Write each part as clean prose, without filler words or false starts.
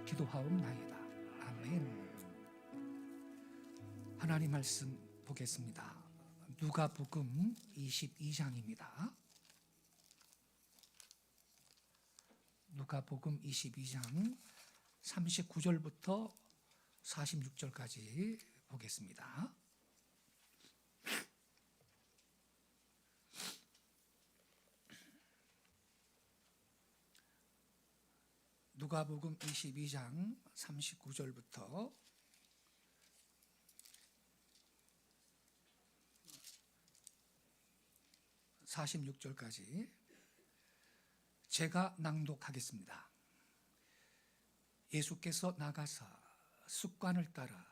기도하옵나이다. 아멘. 하나님 말씀 보겠습니다. 누가복음 22장입니다. 누가복음 22장 39절부터 46절까지 보겠습니다. 누가복음 22장 39절부터 46절까지 제가 낭독하겠습니다. 예수께서 나가사 습관을 따라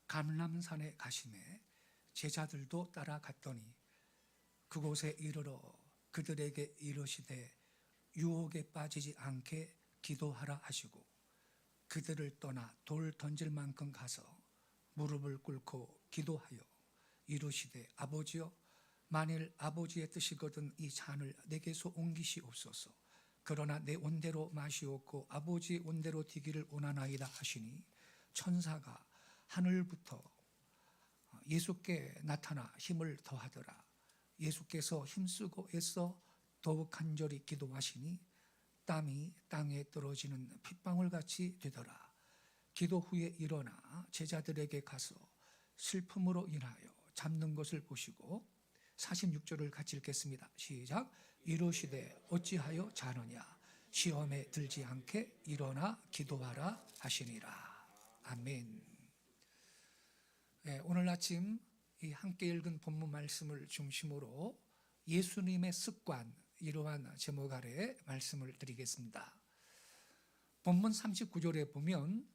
감람산에 가시매 제자들도 따라갔더니 그곳에 이르러 그들에게 이르시되 유혹에 빠지지 않게 기도하라 하시고 그들을 떠나 돌 던질 만큼 가서 무릎을 꿇고 기도하여 이르시되 아버지여 만일 아버지의 뜻이거든 이 잔을 내게서 옮기시옵소서. 그러나 내 원대로 마시옵고 아버지의 원대로 되기를 원하나이다 하시니 천사가 하늘부터 예수께 나타나 힘을 더하더라. 예수께서 힘쓰고 애써 더욱 간절히 기도하시니 땀이 땅에 떨어지는 핏방울같이 되더라. 기도 후에 일어나 제자들에게 가서 슬픔으로 인하여 잠든 것을 보시고 46절을 같이 읽겠습니다. 시작. 이르시되 어찌하여 자느냐 시험에 들지 않게 일어나 기도하라 하시니라. 아멘. 오늘 아침 이 함께 읽은 본문 말씀을 중심으로 예수님의 습관, 이러한 제목 아래 말씀을 드리겠습니다. 본문 39절에 보면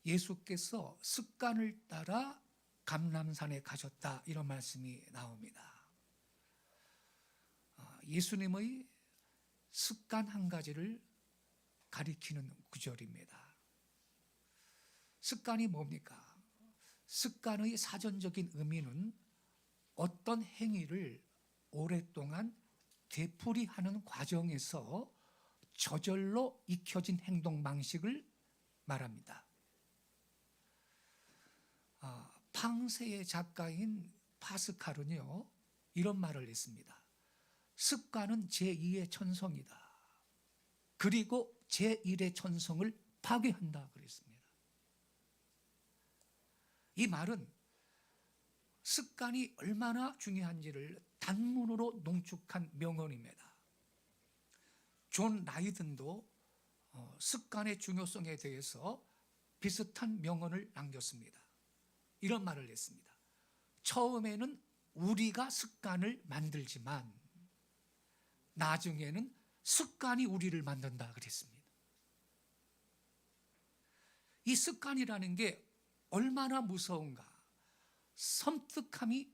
예수께서 습관을 따라 감람산에 가셨다, 이런 말씀이 나옵니다. 예수님의 습관 한 가지를 가리키는 구절입니다. 습관이 뭡니까? 습관의 사전적인 의미는 어떤 행위를 오랫동안 되풀이하는 과정에서 저절로 익혀진 행동 방식을 말합니다. 팡세의 작가인 파스칼은요, 이런 말을 했습니다. 습관은 제2의 천성이다. 그리고 제1의 천성을 파괴한다 그랬습니다. 이 말은 습관이 얼마나 중요한지를 단문으로 농축한 명언입니다. 존 라이든도 습관의 중요성에 대해서 비슷한 명언을 남겼습니다. 이런 말을 했습니다. 처음에는 우리가 습관을 만들지만 나중에는 습관이 우리를 만든다 그랬습니다. 이 습관이라는 게 얼마나 무서운가, 섬뜩함이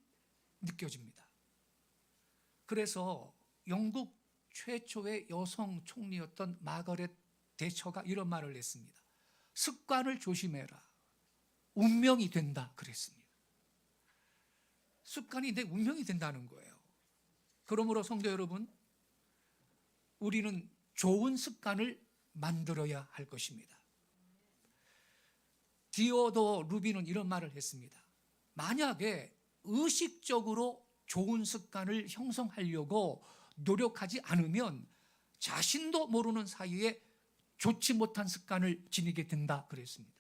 느껴집니다. 그래서 영국 최초의 여성 총리였던 마거렛 대처가 이런 말을 했습니다. 습관을 조심해라. 운명이 된다 그랬습니다. 습관이 내 운명이 된다는 거예요. 그러므로 성도 여러분, 우리는 좋은 습관을 만들어야 할 것입니다. 디오도 루비는 이런 말을 했습니다. 만약에 의식적으로 좋은 습관을 형성하려고 노력하지 않으면 자신도 모르는 사이에 좋지 못한 습관을 지니게 된다 그랬습니다.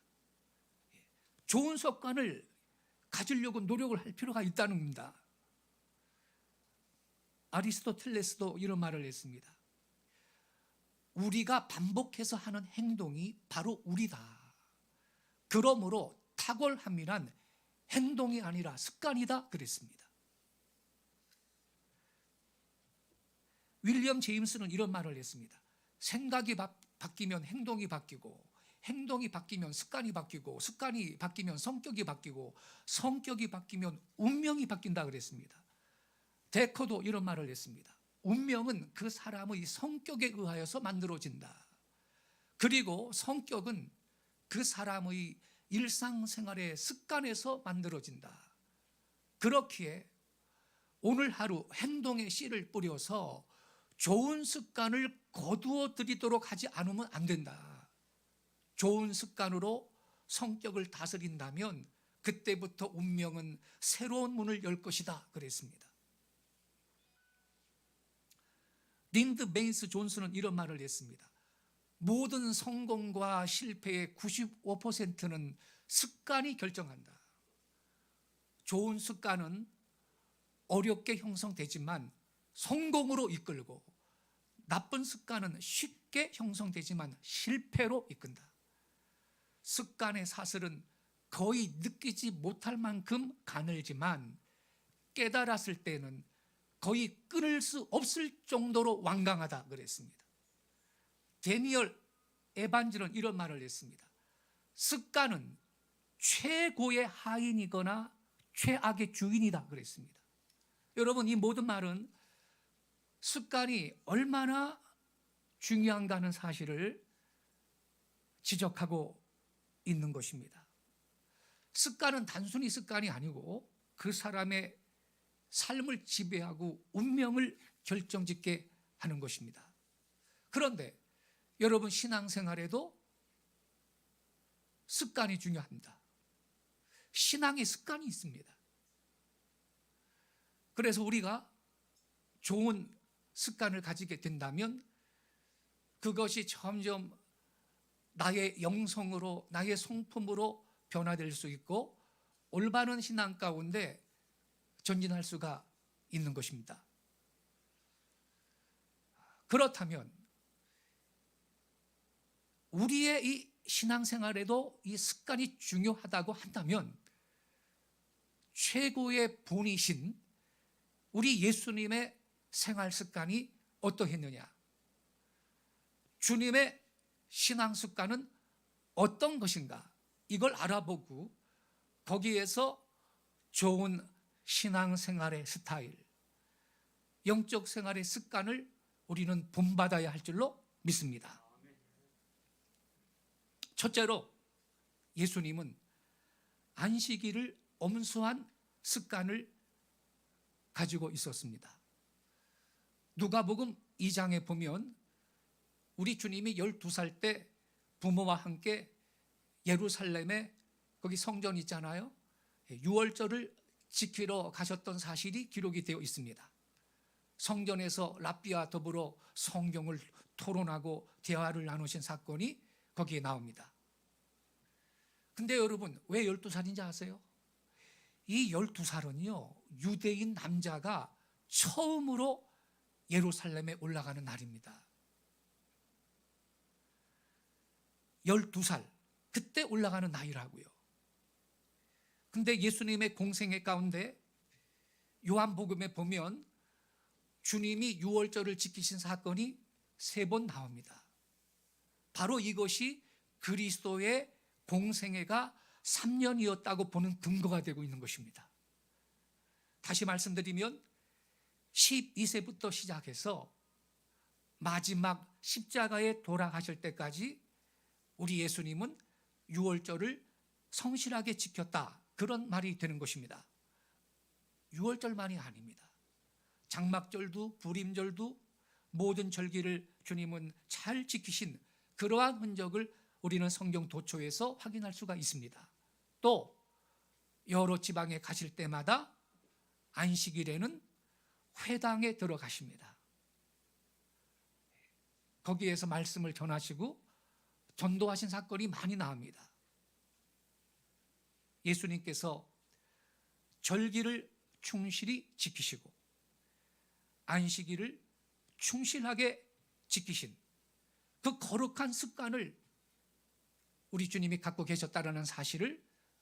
좋은 습관을 가지려고 노력을 할 필요가 있다는 겁니다. 아리스토텔레스도 이런 말을 했습니다. 우리가 반복해서 하는 행동이 바로 우리다. 그러므로 탁월함이란 행동이 아니라 습관이다 그랬습니다. 윌리엄 제임스는 이런 말을 했습니다. 생각이 바뀌면 행동이 바뀌고, 행동이 바뀌면 습관이 바뀌고, 습관이 바뀌면 성격이 바뀌고, 성격이 바뀌면 운명이 바뀐다 그랬습니다. 데커도 이런 말을 했습니다. 운명은 그 사람의 성격에 의하여서 만들어진다. 그리고 성격은 그 사람의 일상생활의 습관에서 만들어진다. 그렇기에 오늘 하루 행동의 씨를 뿌려서 좋은 습관을 거두어 들이도록 하지 않으면 안 된다. 좋은 습관으로 성격을 다스린다면 그때부터 운명은 새로운 문을 열 것이다 그랬습니다. 린드 베인스 존슨은 이런 말을 했습니다. 모든 성공과 실패의 95%는 습관이 결정한다. 좋은 습관은 어렵게 형성되지만 성공으로 이끌고, 나쁜 습관은 쉽게 형성되지만 실패로 이끈다. 습관의 사슬은 거의 느끼지 못할 만큼 가늘지만 깨달았을 때는 거의 끊을 수 없을 정도로 완강하다 그랬습니다. 데니얼 에반즈는 이런 말을 했습니다. 습관은 최고의 하인이거나 최악의 주인이다 그랬습니다. 여러분, 이 모든 말은 습관이 얼마나 중요한가 하는 사실을 지적하고 있는 것입니다. 습관은 단순히 습관이 아니고 그 사람의 삶을 지배하고 운명을 결정짓게 하는 것입니다. 그런데 여러분, 신앙생활에도 습관이 중요합니다. 신앙의 습관이 있습니다. 그래서 우리가 좋은 습관을 가지게 된다면 그것이 점점 나의 영성으로, 나의 성품으로 변화될 수 있고 올바른 신앙 가운데 전진할 수가 있는 것입니다. 그렇다면 우리의 이 신앙생활에도 이 습관이 중요하다고 한다면 최고의 분이신 우리 예수님의 생활 습관이 어떠했느냐? 주님의 신앙 습관은 어떤 것인가? 이걸 알아보고 거기에서 좋은 신앙생활의 스타일, 영적 생활의 습관을 우리는 본받아야 할 줄로 믿습니다. 첫째로 예수님은 안식일을 엄수한 습관을 가지고 있었습니다. 누가복음 2장에 보면 우리 주님이 12살 때 부모와 함께 예루살렘에 거기 성전 있잖아요. 유월절을 지키러 가셨던 사실이 기록이 되어 있습니다. 성전에서 랍비와 더불어 성경을 토론하고 대화를 나누신 사건이 거기에 나옵니다. 근데 여러분, 왜 12살인지 아세요? 이 12살은요, 유대인 남자가 처음으로 예루살렘에 올라가는 날입니다. 12살, 그때 올라가는 나이라고요. 근데 예수님의 공생애 가운데 요한복음에 보면 주님이 유월절을 지키신 사건이 3번 나옵니다. 바로 이것이 그리스도의 공생애가 3년이었다고 보는 근거가 되고 있는 것입니다. 다시 말씀드리면 12세부터 시작해서 마지막 십자가에 돌아가실 때까지 우리 예수님은 유월절을 성실하게 지켰다, 그런 말이 되는 것입니다. 유월절만이 아닙니다. 장막절도 부림절도 모든 절기를 주님은 잘 지키신 그러한 흔적을 우리는 성경 도초에서 확인할 수가 있습니다. 또 여러 지방에 가실 때마다 안식일에는 회당에 들어가십니다. 거기에서 말씀을 전하시고 전도하신 사건이 많이 나옵니다. 예수님께서 절기를 충실히 지키시고 안식일을 충실하게 지키신 그 거룩한 습관을 우리 주님이 갖고 계셨다는 사실을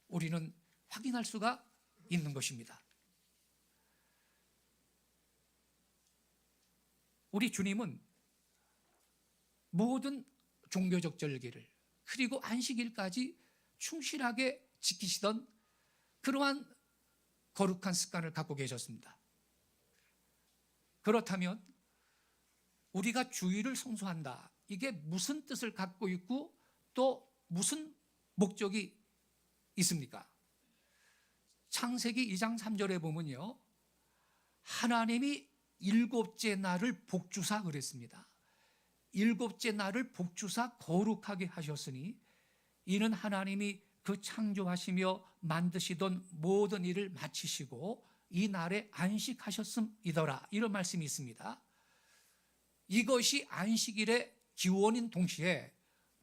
우리는 확인할 수가 있는 것입니다. 우리 주님은 모든 종교적 절기를 그리고 안식일까지 충실하게 지키시던 그러한 거룩한 습관을 갖고 계셨습니다. 그렇다면 우리가 주일을 성수한다, 이게 무슨 뜻을 갖고 있고 또 무슨 목적이 있습니까? 창세기 2장 3절에 보면요, 하나님이 7째 날을 복주사 그랬습니다. 7째 날을 복주사 거룩하게 하셨으니 이는 하나님이 그 창조하시며 만드시던 모든 일을 마치시고 이 날에 안식하셨음이더라. 이런 말씀이 있습니다. 이것이 안식일의 기원인 동시에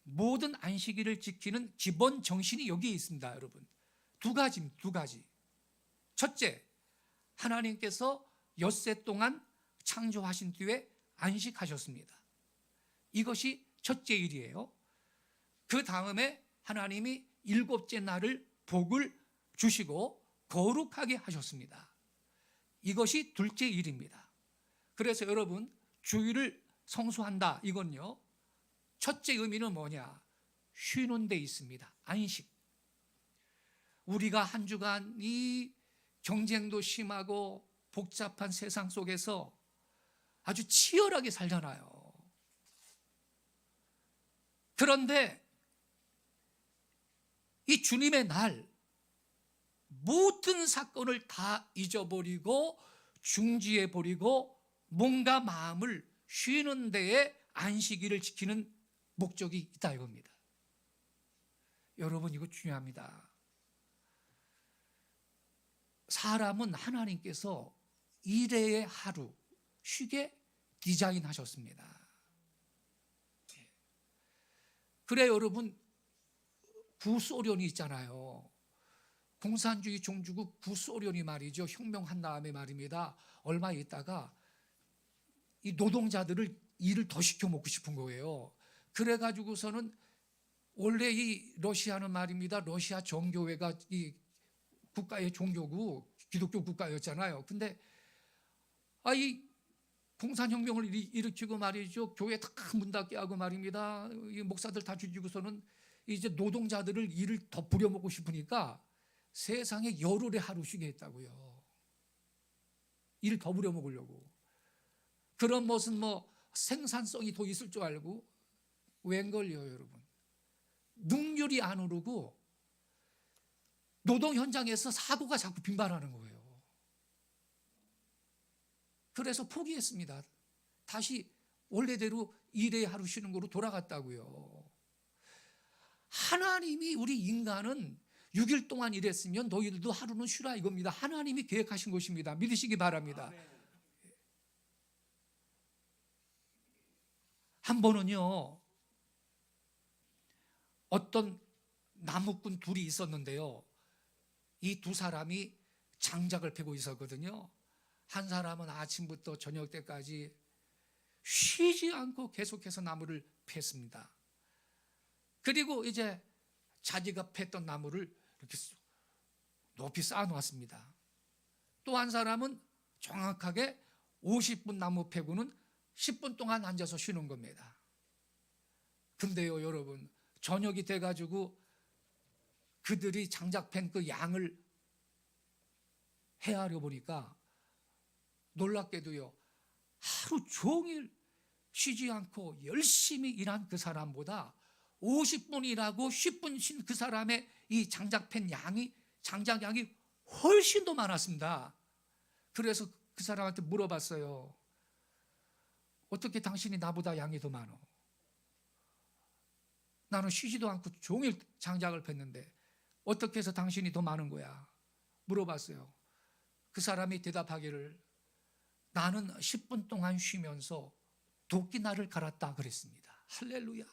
모든 안식일을 지키는 기본 정신이 여기에 있습니다. 여러분, 두 가지. 첫째, 하나님께서 엿새 동안 창조하신 뒤에 안식하셨습니다. 이것이 첫째 일이에요. 그 다음에 하나님이 일곱째 날을 복을 주시고 거룩하게 하셨습니다. 이것이 둘째 일입니다. 그래서 여러분, 주일을 성수한다, 이건요, 첫째 의미는 뭐냐? 쉬는 데 있습니다. 안식. 우리가 한 주간 이 경쟁도 심하고 복잡한 세상 속에서 아주 치열하게 살잖아요. 그런데 이 주님의 날, 모든 사건을 다 잊어버리고 중지해버리고 뭔가 마음을 쉬는 데에 안식일을 지키는 목적이 있다 이겁니다. 여러분, 이거 중요합니다. 사람은 하나님께서 일회의 하루 쉬게 디자인하셨습니다. 그래 여러분, 구소련이 있잖아요. 공산주의 종주국 구소련이 말이죠, 혁명한 다음에 말입니다, 얼마 있다가 이 노동자들을 일을 더 시켜 먹고 싶은 거예요. 그래가지고서는 원래 이 러시아는 말입니다, 러시아 정교회가 이 국가의 종교고 기독교 국가였잖아요. 근데 이 공산혁명을 일으키고 말이죠, 교회 다 문 닫게 하고 말입니다, 이 목사들 다 죽이고서는 이제 노동자들을 일을 더 부려먹고 싶으니까 세상에 열흘에 하루 쉬게 했다고요. 일을 더 부려먹으려고. 그런 무슨 생산성이 더 있을 줄 알고. 웬걸요 여러분, 능률이 안 오르고 노동 현장에서 사고가 자꾸 빈발하는 거예요. 그래서 포기했습니다. 다시 원래대로 일에 하루 쉬는 거로 돌아갔다고요. 하나님이 우리 인간은 6일 동안 일했으면 너희들도 하루는 쉬라 이겁니다. 하나님이 계획하신 것입니다. 믿으시기 바랍니다. 한 번은요, 어떤 나무꾼 둘이 있었는데요, 이 두 사람이 장작을 패고 있었거든요. 한 사람은 아침부터 저녁 때까지 쉬지 않고 계속해서 나무를 팼습니다. 그리고 이제 자기가 팼던 나무를 이렇게 높이 쌓아놓았습니다. 또 한 사람은 정확하게 50분 나무 패고는 10분 동안 앉아서 쉬는 겁니다. 근데요 여러분, 저녁이 돼가지고 그들이 장작 팬 그 양을 헤아려 보니까 놀랍게도요, 하루 종일 쉬지 않고 열심히 일한 그 사람보다 50분 일하고 10분 쉰 그 사람의 이 장작 팬 양이, 장작 양이 훨씬 더 많았습니다. 그래서 그 사람한테 물어봤어요. 어떻게 당신이 나보다 양이 더 많어? 나는 쉬지도 않고 종일 장작을 폈는데 어떻게 해서 당신이 더 많은 거야? 물어봤어요. 그 사람이 대답하기를, 나는 10분 동안 쉬면서 도끼날을 갈았다 그랬습니다. 할렐루야.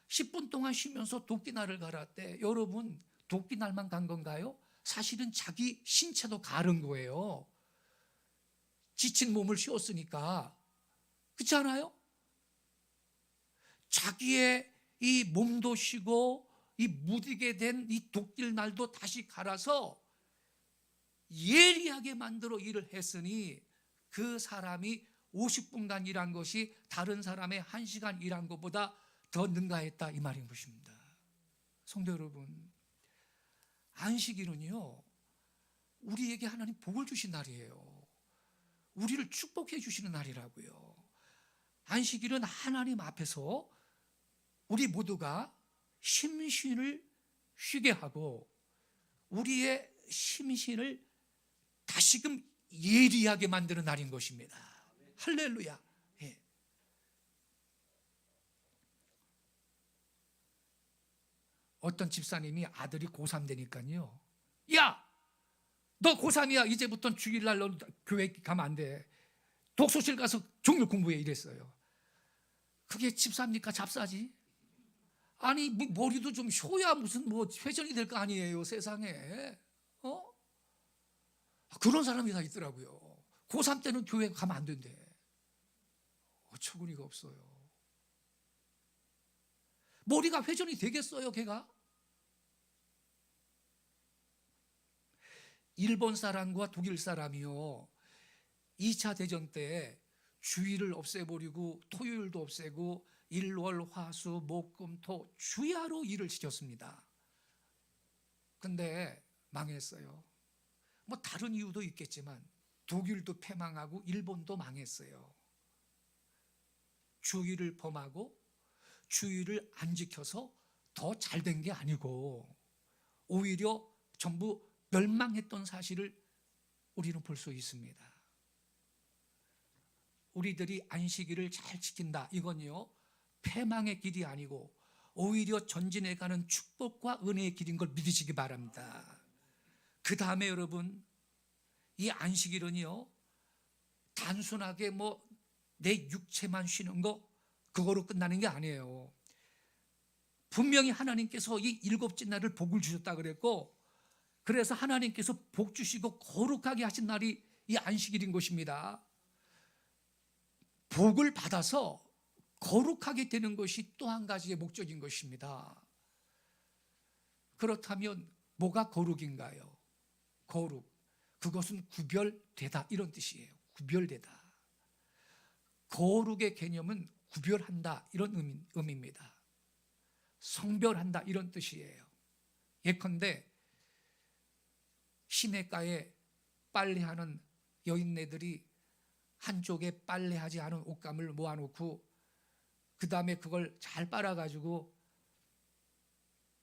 10분 동안 쉬면서 도끼날을 갈았대. 여러분, 도끼날만 간 건가요? 사실은 자기 신체도 가른 거예요. 지친 몸을 쉬었으니까. 그렇지 않아요? 자기의 이 몸도 쉬고 이 무디게 된 이 도끼날도 다시 갈아서 예리하게 만들어 일을 했으니 그 사람이 50분간 일한 것이 다른 사람의 1시간 일한 것보다 더 능가했다 이 말인 것입니다. 성도 여러분, 안식일은요, 우리에게 하나님 복을 주신 날이에요. 우리를 축복해 주시는 날이라고요. 안식일은 하나님 앞에서 우리 모두가 심신을 쉬게 하고 우리의 심신을 다시금 예리하게 만드는 날인 것입니다. 할렐루야. 예. 어떤 집사님이 아들이 고3 되니까요, 야, 너 고3이야. 이제부터 주일날 너 교회 가면 안 돼. 독서실 가서 종일 공부해. 이랬어요. 그게 집사입니까? 잡사지? 아니, 머리도 좀 쉬어야 무슨 회전이 될 거 아니에요, 세상에. 그런 사람이 다 있더라고요. 고3 때는 교회 가면 안 된대. 어처구니가 없어요. 머리가 회전이 되겠어요, 걔가? 일본 사람과 독일 사람이요, 2차 대전 때 주일을 없애버리고 토요일도 없애고 일월 화수 목금토 주야로 일을 시켰습니다. 근데 망했어요. 뭐 다른 이유도 있겠지만 독일도 패망하고 일본도 망했어요. 주일을 범하고 주일을 안 지켜서 더 잘 된 게 아니고 오히려 전부 멸망했던 사실을 우리는 볼 수 있습니다. 우리들이 안식일을 잘 지킨다, 이건요, 패망의 길이 아니고 오히려 전진해 가는 축복과 은혜의 길인 걸 믿으시기 바랍니다. 그 다음에 여러분, 이 안식일은요, 단순하게 내 육체만 쉬는 거, 그거로 끝나는 게 아니에요. 분명히 하나님께서 이 일곱째 날을 복을 주셨다 그랬고, 그래서 하나님께서 복 주시고 거룩하게 하신 날이 이 안식일인 것입니다. 복을 받아서 거룩하게 되는 것이 또 한 가지의 목적인 것입니다. 그렇다면 뭐가 거룩인가요? 거룩, 그것은 구별되다, 이런 뜻이에요. 구별되다. 거룩의 개념은 구별한다, 이런 의미입니다. 성별한다, 이런 뜻이에요. 예컨대 시내가에 빨래하는 여인네들이 한쪽에 빨래하지 않은 옷감을 모아놓고 그 다음에 그걸 잘 빨아가지고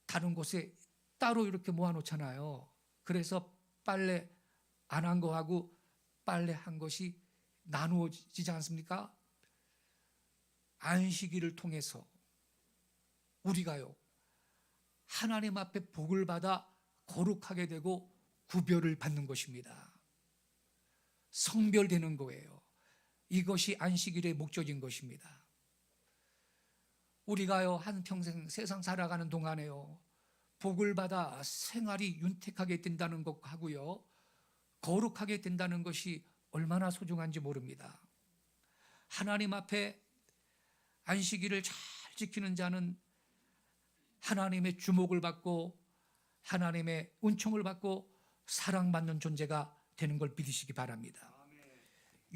다른 곳에 따로 이렇게 모아놓잖아요. 그래서 빨래 안 한 거하고 빨래 한 것이 나누어지지 않습니까? 안식일을 통해서 우리가요, 하나님 앞에 복을 받아 거룩하게 되고 구별을 받는 것입니다. 성별되는 거예요. 이것이 안식일의 목적인 것입니다. 우리가요, 한평생 세상 살아가는 동안에요, 복을 받아 생활이 윤택하게 된다는 것하고요, 거룩하게 된다는 것이 얼마나 소중한지 모릅니다. 하나님 앞에 안식일을 잘 지키는 자는 하나님의 주목을 받고 하나님의 은총을 받고 사랑받는 존재가 되는 걸 믿으시기 바랍니다.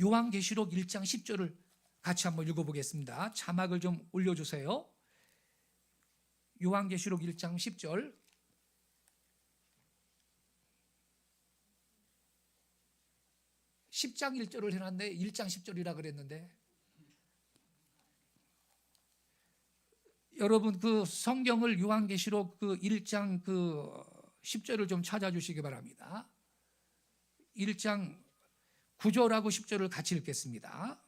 요한계시록 1장 10절을 같이 한번 읽어보겠습니다. 자막을 좀 올려주세요. 요한계시록 1장 10절. (10장 1절을) 해놨네. 1장 10절이라 그랬는데, 여러분 그 성경을 요한계시록 그 1장 그 10절을 좀 찾아주시기 바랍니다. 1장 9절하고 10절을 같이 읽겠습니다.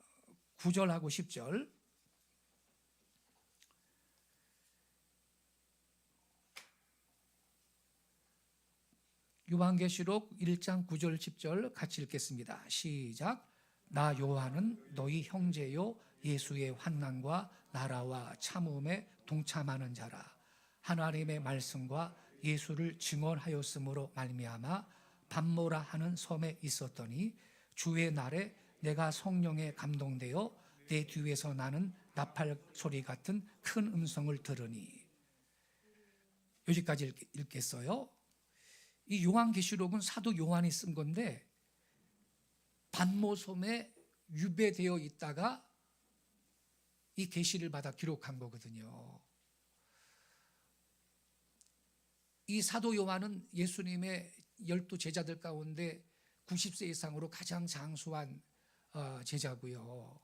9절하고 10절. 요한계시록 1장 9절 10절 같이 읽겠습니다. 시작. 나 요한은 너희 형제요 예수의 환난과 나라와 참음에 동참하는 자라. 하나님의 말씀과 예수를 증언하였으므로 말미암아 밤모라 하는 섬에 있었더니 주의 날에 내가 성령에 감동되어 내 뒤에서 나는 나팔 소리 같은 큰 음성을 들으니. 여기까지 읽겠어요. 이 요한계시록은 사도 요한이 쓴 건데 반모섬에 유배되어 있다가 이 계시를 받아 기록한 거거든요. 이 사도 요한은 예수님의 12 제자들 가운데 90세 이상으로 가장 장수한 제자고요.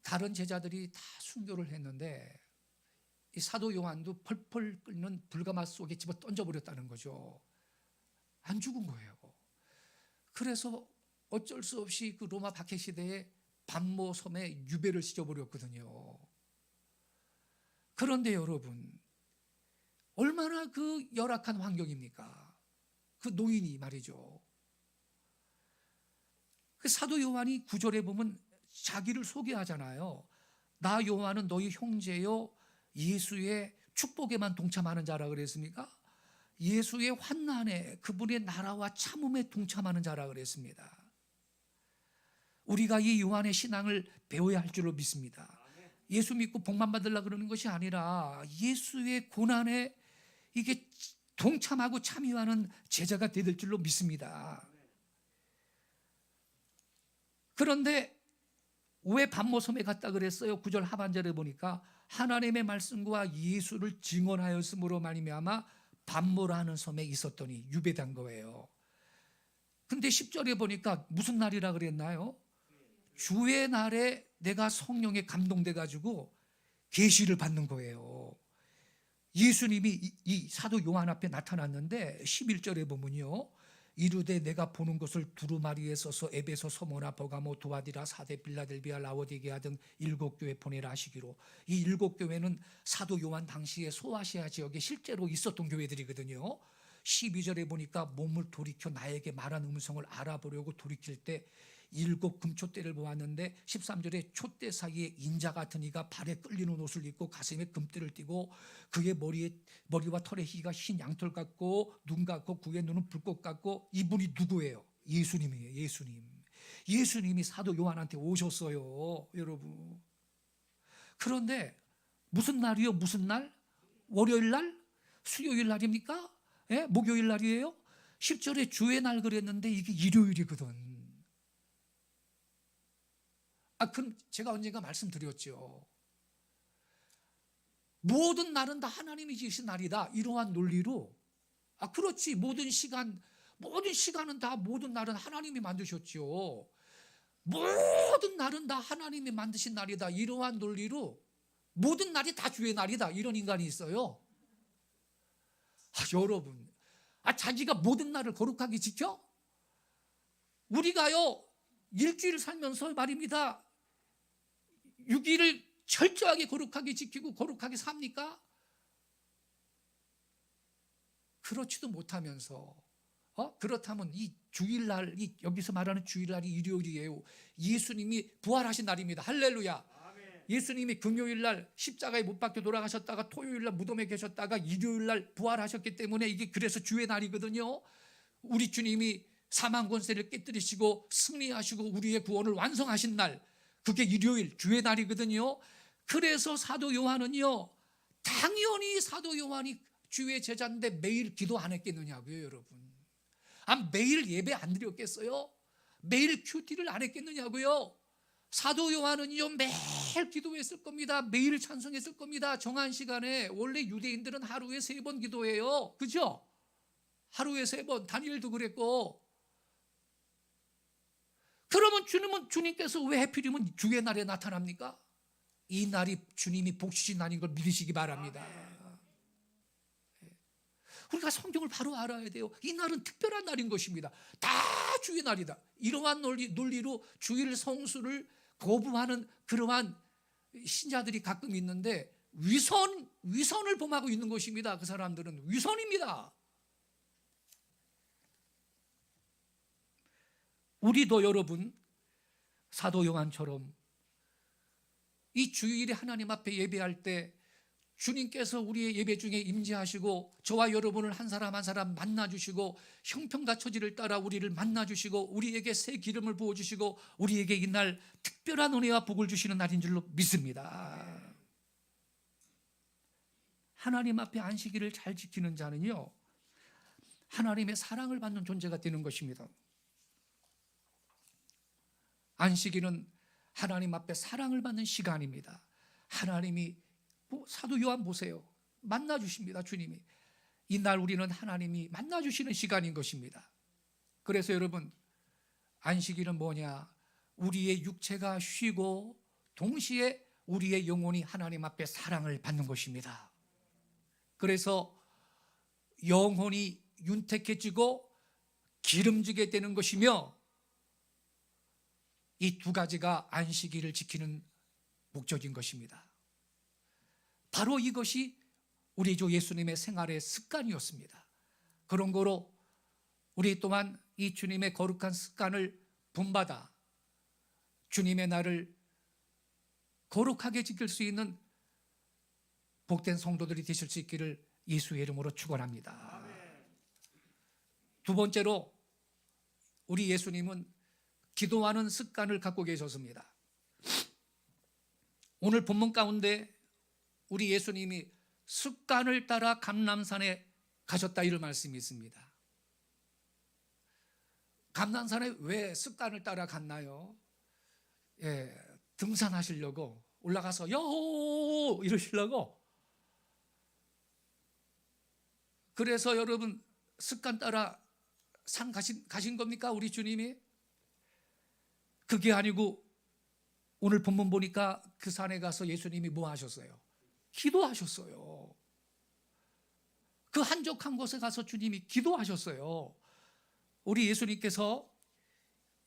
다른 제자들이 다 순교를 했는데 이 사도 요한도 펄펄 끓는 불가마 속에 집어 던져버렸다는 거죠. 안 죽은 거예요. 그래서 어쩔 수 없이 그 로마 박해 시대에 반모섬에 유배를 시켜버렸거든요. 그런데 여러분, 얼마나 그 열악한 환경입니까? 그 노인이 말이죠. 그 사도 요한이 9절에 보면 자기를 소개하잖아요. 나 요한은 너희 형제요 예수의 축복에만 동참하는 자라 그랬습니까? 예수의 환난에, 그분의 나라와 참음에 동참하는 자라 그랬습니다. 우리가 이 요한의 신앙을 배워야 할 줄로 믿습니다. 예수 믿고 복만 받으려고 그러는 것이 아니라 예수의 고난에 이게 동참하고 참여하는 제자가 될 줄로 믿습니다. 그런데 왜 반모섬에 갔다 그랬어요? 9절 하반절에 보니까 하나님의 말씀과 예수를 증언하였으므로 말미암아 반모라는 섬에 있었더니 유배된 거예요. 근데 10절에 보니까 무슨 날이라 그랬나요? 주의 날에 내가 성령에 감동돼 가지고 계시를 받는 거예요. 예수님이 이 사도 요한 앞에 나타났는데 11절에 보면요, 이르되 내가 보는 것을 두루마리에 써서 에베소, 서모나, 버가모, 두아디라, 사데, 빌라델비아, 라오디게아 등 7교회 보내라 하시기로. 이 7교회는 사도 요한 당시에 소아시아 지역에 실제로 있었던 교회들이거든요. 12절에 보니까 몸을 돌이켜 나에게 말한 음성을 알아보려고 돌이킬 때 7 금촛대를 보았는데 13절에 촛대 사이에 인자 같은 이가 발에 끌리는 옷을 입고 가슴에 금띠를 띠고 그의 머리와 털의 희가 흰 양털 같고 눈 같고 그의 눈은 불꽃 같고, 이분이 누구예요? 예수님이에요. 예수님이 사도 요한한테 오셨어요, 여러분. 그런데 무슨 날이요? 무슨 날? 월요일 날? 수요일 날입니까? 예? 목요일 날이에요? 10절에 주의 날 그랬는데 이게 일요일이거든. 그럼 제가 언젠가 말씀드렸죠. 모든 날은 다 하나님이 지으신 날이다, 이러한 논리로. 그렇지, 모든 시간은 다, 모든 날은 하나님이 만드셨죠. 모든 날은 다 하나님이 만드신 날이다, 이러한 논리로 모든 날이 다 주의 날이다, 이런 인간이 있어요. 여러분, 자기가 모든 날을 거룩하게 지켜? 우리가요, 일주일 살면서 말입니다, 6일을 철저하게 거룩하게 지키고 거룩하게 삽니까? 그렇지도 못하면서, 그렇다면 이 주일날, 여기서 말하는 주일날이 일요일이에요. 예수님이 부활하신 날입니다. 할렐루야. 아멘. 예수님이 금요일날 십자가에 못 박혀 돌아가셨다가 토요일날 무덤에 계셨다가 일요일날 부활하셨기 때문에 이게 그래서 주의 날이거든요. 우리 주님이 사망 권세를 깨뜨리시고 승리하시고 우리의 구원을 완성하신 날, 그게 일요일, 주의 날이거든요. 그래서 사도 요한은요, 당연히 사도 요한이 주의 제자인데 매일 기도 안 했겠느냐고요, 여러분. 매일 예배 안 드렸겠어요? 매일 큐티를 안 했겠느냐고요? 사도 요한은요, 매일 기도했을 겁니다. 매일 찬송했을 겁니다. 정한 시간에. 원래 유대인들은 하루에 3번 기도해요, 그죠? 하루에 3번. 다니엘도 그랬고. 그러면 주님께서 왜 하필이면 주의 날에 나타납니까? 이 날이 주님이 복주신 날인 걸 믿으시기 바랍니다. 우리가 성경을 바로 알아야 돼요. 이 날은 특별한 날인 것입니다. 다 주의 날이다, 이러한 논리로 주일 성수를 거부하는 그러한 신자들이 가끔 있는데 위선을 범하고 있는 것입니다. 그 사람들은 위선입니다. 우리도 여러분, 사도 요한처럼 이 주일에 하나님 앞에 예배할 때 주님께서 우리의 예배 중에 임재하시고 저와 여러분을 한 사람 한 사람 만나주시고 형편과 처지를 따라 우리를 만나주시고 우리에게 새 기름을 부어주시고 우리에게 이날 특별한 은혜와 복을 주시는 날인 줄로 믿습니다. 하나님 앞에 안식일을 잘 지키는 자는요, 하나님의 사랑을 받는 존재가 되는 것입니다. 안식일은 하나님 앞에 사랑을 받는 시간입니다. 하나님이, 사도 요한 보세요, 만나주십니다. 주님이. 이날 우리는 하나님이 만나주시는 시간인 것입니다. 그래서 여러분, 안식일은 뭐냐? 우리의 육체가 쉬고 동시에 우리의 영혼이 하나님 앞에 사랑을 받는 것입니다. 그래서 영혼이 윤택해지고 기름지게 되는 것이며, 이 2가지가 안식일을 지키는 목적인 것입니다. 바로 이것이 우리 주 예수님의 생활의 습관이었습니다. 그런 거로 우리 또한 이 주님의 거룩한 습관을 본받아 주님의 날을 거룩하게 지킬 수 있는 복된 성도들이 되실 수 있기를 예수의 이름으로 축원합니다. 두 번째로 우리 예수님은 기도하는 습관을 갖고 계셨습니다. 오늘 본문 가운데 우리 예수님이 습관을 따라 감람산에 가셨다 이런 말씀이 있습니다. 감람산에 왜 습관을 따라 갔나요? 등산하시려고 올라가서 여호 이러시려고. 그래서 여러분 습관 따라 산 가신 겁니까? 우리 주님이? 그게 아니고 오늘 본문 보니까 그 산에 가서 예수님이 뭐 하셨어요? 기도하셨어요. 그 한적한 곳에 가서 주님이 기도하셨어요. 우리 예수님께서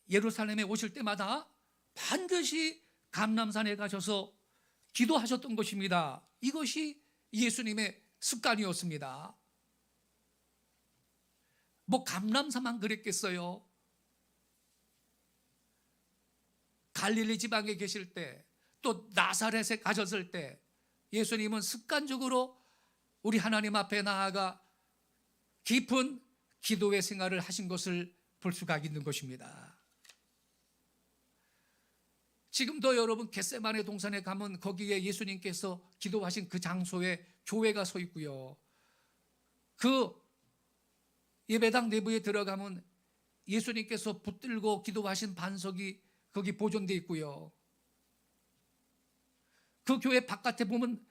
예루살렘에 오실 때마다 반드시 감람산에 가셔서 기도하셨던 것입니다. 이것이 예수님의 습관이었습니다. 뭐 감람산만 그랬겠어요? 갈릴리 지방에 계실 때, 또 나사렛에 가셨을 때 예수님은 습관적으로 우리 하나님 앞에 나아가 깊은 기도의 생활을 하신 것을 볼 수가 있는 것입니다. 지금도 여러분 겟세마네 동산에 가면 거기에 예수님께서 기도하신 그 장소에 교회가 서 있고요. 그 예배당 내부에 들어가면 예수님께서 붙들고 기도하신 반석이 거기 보존되어 있고요. 그 교회 바깥에 보면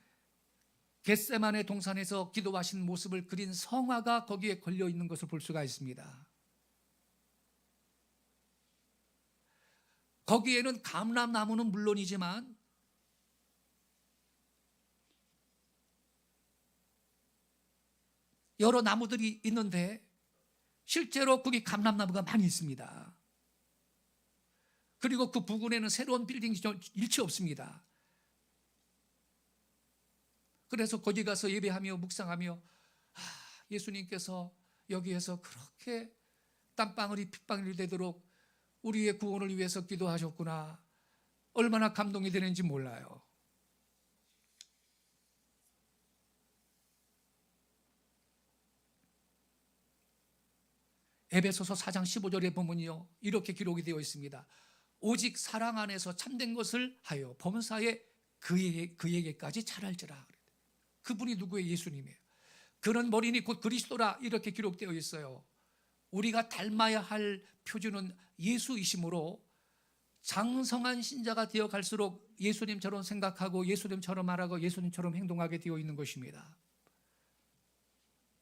겟세마네 동산에서 기도하신 모습을 그린 성화가 거기에 걸려 있는 것을 볼 수가 있습니다. 거기에는 감람나무는 물론이지만 여러 나무들이 있는데 실제로 거기 감람나무가 많이 있습니다. 그리고 그 부근에는 새로운 빌딩이 일치 없습니다. 그래서 거기 가서 예배하며 묵상하며 예수님께서 여기에서 그렇게 땀방울이 핏방울이 되도록 우리의 구원을 위해서 기도하셨구나. 얼마나 감동이 되는지 몰라요. 에베소서 4장 15절에 보면요, 이렇게 기록이 되어 있습니다. 오직 사랑 안에서 참된 것을 하여 범사에 그에게까지 잘할지라. 그분이 누구예요? 예수님이에요. 그는 머리니 곧 그리스도라 이렇게 기록되어 있어요. 우리가 닮아야 할 표준은 예수이심으로 장성한 신자가 되어 갈수록 예수님처럼 생각하고 예수님처럼 말하고 예수님처럼 행동하게 되어 있는 것입니다.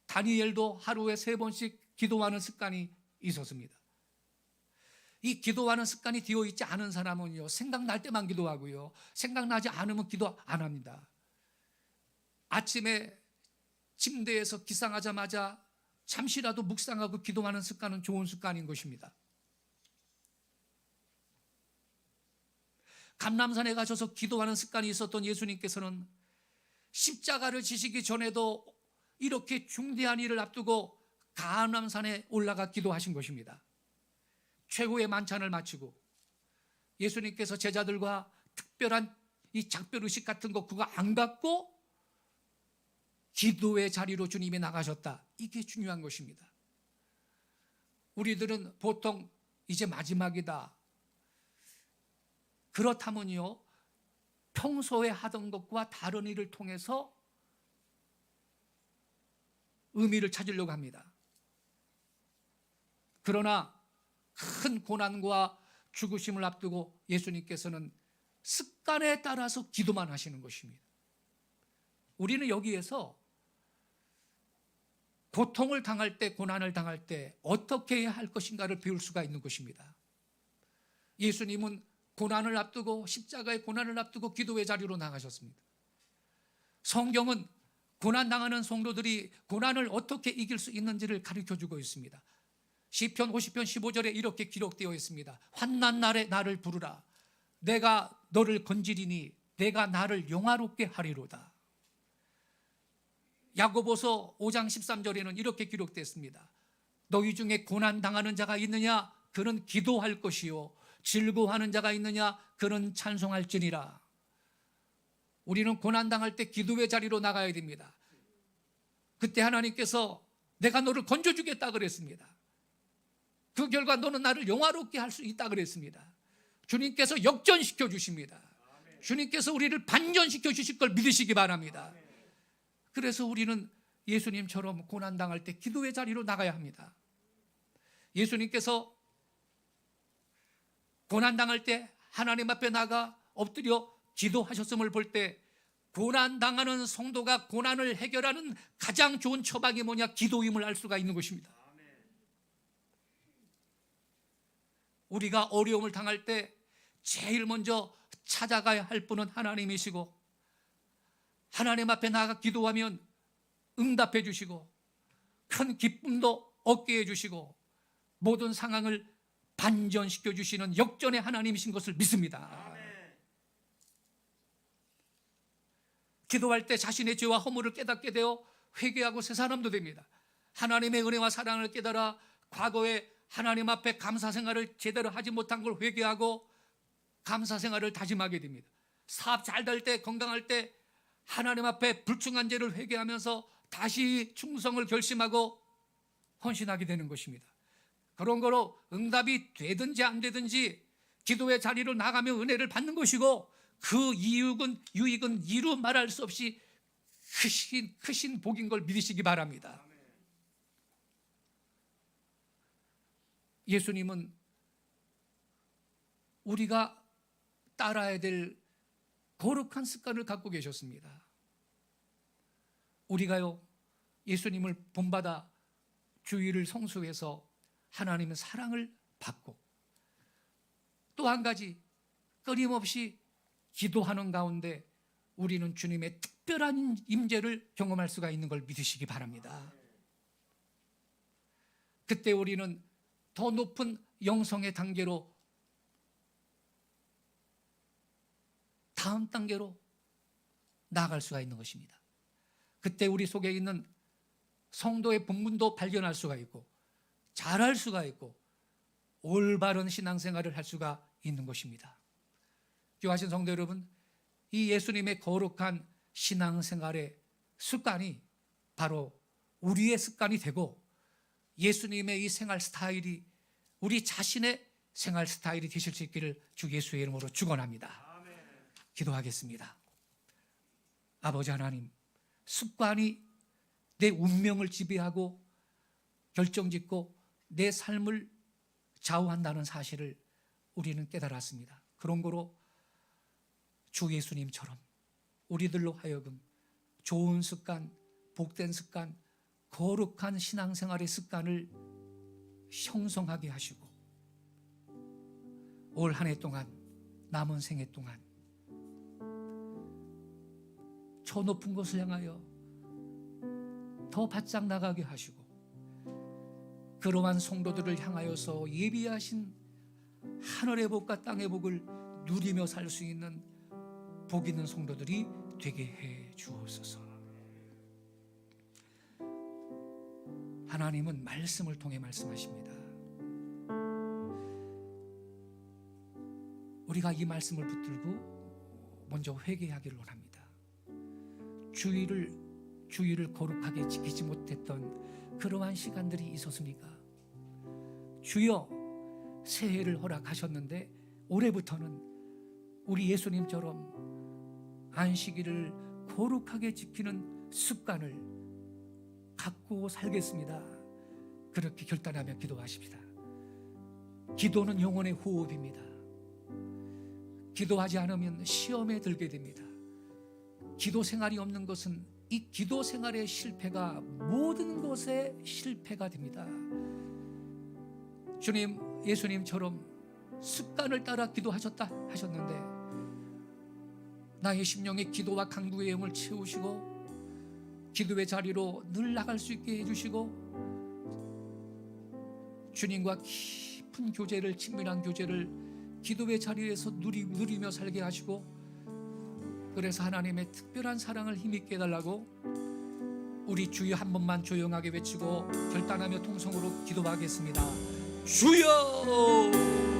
다니엘도 하루에 3번씩 기도하는 습관이 있었습니다. 이 기도하는 습관이 되어 있지 않은 사람은요, 생각날 때만 기도하고요, 생각나지 않으면 기도 안 합니다. 아침에 침대에서 기상하자마자 잠시라도 묵상하고 기도하는 습관은 좋은 습관인 것입니다. 감람산에 가셔서 기도하는 습관이 있었던 예수님께서는 십자가를 지시기 전에도 이렇게 중대한 일을 앞두고 감람산에 올라가 기도하신 것입니다. 최후의 만찬을 마치고 예수님께서 제자들과 특별한 이 작별의식 같은 거 그거 안 갖고 기도의 자리로 주님이 나가셨다. 이게 중요한 것입니다. 우리들은 보통 이제 마지막이다. 그렇다면요, 평소에 하던 것과 다른 일을 통해서 의미를 찾으려고 합니다. 그러나 큰 고난과 죽으심을 앞두고 예수님께서는 습관에 따라서 기도만 하시는 것입니다. 우리는 여기에서 고통을 당할 때, 고난을 당할 때 어떻게 해야 할 것인가를 배울 수가 있는 것입니다. 예수님은 고난을 앞두고, 십자가의 고난을 앞두고 기도의 자리로 나가셨습니다. 성경은 고난당하는 성도들이 고난을 어떻게 이길 수 있는지를 가르쳐주고 있습니다. 시편 50편 15절에 이렇게 기록되어 있습니다. 환난 날에 나를 부르라. 내가 너를 건지리니 내가 나를 영화롭게 하리로다. 야고보서 5장 13절에는 이렇게 기록됐습니다. 너희 중에 고난당하는 자가 있느냐? 그는 기도할 것이요, 즐거워하는 자가 있느냐? 그는 찬송할지니라. 우리는 고난당할 때 기도의 자리로 나가야 됩니다. 그때 하나님께서 내가 너를 건져주겠다 그랬습니다. 그 결과 너는 나를 영화롭게 할 수 있다 그랬습니다. 주님께서 역전시켜 주십니다. 주님께서 우리를 반전시켜 주실 걸 믿으시기 바랍니다. 그래서 우리는 예수님처럼 고난당할 때 기도의 자리로 나가야 합니다. 예수님께서 고난당할 때 하나님 앞에 나가 엎드려 기도하셨음을 볼 때 고난당하는 성도가 고난을 해결하는 가장 좋은 처방이 뭐냐? 기도임을 알 수가 있는 것입니다. 우리가 어려움을 당할 때 제일 먼저 찾아가야 할 분은 하나님이시고, 하나님 앞에 나가 기도하면 응답해 주시고 큰 기쁨도 얻게 해 주시고 모든 상황을 반전시켜 주시는 역전의 하나님이신 것을 믿습니다. 기도할 때 자신의 죄와 허물을 깨닫게 되어 회개하고 새 사람도 됩니다. 하나님의 은혜와 사랑을 깨달아 과거에 하나님 앞에 감사 생활을 제대로 하지 못한 걸 회개하고 감사 생활을 다짐하게 됩니다. 사업 잘 될 때, 건강할 때 하나님 앞에 불충한 죄를 회개하면서 다시 충성을 결심하고 헌신하게 되는 것입니다. 그런 거로 응답이 되든지 안 되든지 기도의 자리로 나가며 은혜를 받는 것이고, 그 유익은 이루 말할 수 없이 크신 복인 걸 믿으시기 바랍니다. 예수님은 우리가 따라야 될 거룩한 습관을 갖고 계셨습니다. 우리가요, 예수님을 본받아 주의를 성수해서 하나님의 사랑을 받고, 또 한 가지 끊임없이 기도하는 가운데 우리는 주님의 특별한 임재를 경험할 수가 있는 걸 믿으시기 바랍니다. 그때 우리는 더 높은 영성의 단계로, 다음 단계로 나아갈 수가 있는 것입니다. 그때 우리 속에 있는 성도의 본분도 발견할 수가 있고 잘할 수가 있고 올바른 신앙생활을 할 수가 있는 것입니다. 귀하신 성도 여러분, 이 예수님의 거룩한 신앙생활의 습관이 바로 우리의 습관이 되고, 예수님의 이 생활 스타일이 우리 자신의 생활 스타일이 되실 수 있기를 주 예수의 이름으로 축원합니다. 기도하겠습니다. 아버지 하나님, 습관이 내 운명을 지배하고 결정짓고 내 삶을 좌우한다는 사실을 우리는 깨달았습니다. 그런 거로 주 예수님처럼 우리들로 하여금 좋은 습관, 복된 습관, 거룩한 신앙생활의 습관을 형성하게 하시고 올 한 해 동안, 남은 생애 동안 저 높은 곳을 향하여 더 바짝 나가게 하시고, 그러한 성도들을 향하여서 예비하신 하늘의 복과 땅의 복을 누리며 살 수 있는 복 있는 성도들이 되게 해 주옵소서. 하나님은 말씀을 통해 말씀하십니다. 우리가 이 말씀을 붙들고 먼저 회개하기를 원합니다. 주의를 거룩하게 지키지 못했던 그러한 시간들이 있었습니까? 주여, 새해를 허락하셨는데 올해부터는 우리 예수님처럼 안식일을 거룩하게 지키는 습관을 갖고 살겠습니다. 그렇게 결단하며 기도하십시다. 기도는 영혼의 호흡입니다. 기도하지 않으면 시험에 들게 됩니다. 기도 생활이 없는 것은 이 기도 생활의 실패가 모든 것의 실패가 됩니다. 주님, 예수님처럼 습관을 따라 기도하셨다 하셨는데 나의 심령의 기도와 간구의 영을 채우시고 기도의 자리로 늘 나갈 수 있게 해주시고 주님과 깊은 교제를, 친밀한 교제를 기도의 자리에서 누리며 살게 하시고, 그래서 하나님의 특별한 사랑을 힘있게 해달라고 우리 주여 한 번만 조용하게 외치고 결단하며 통성으로 기도하겠습니다. 주여!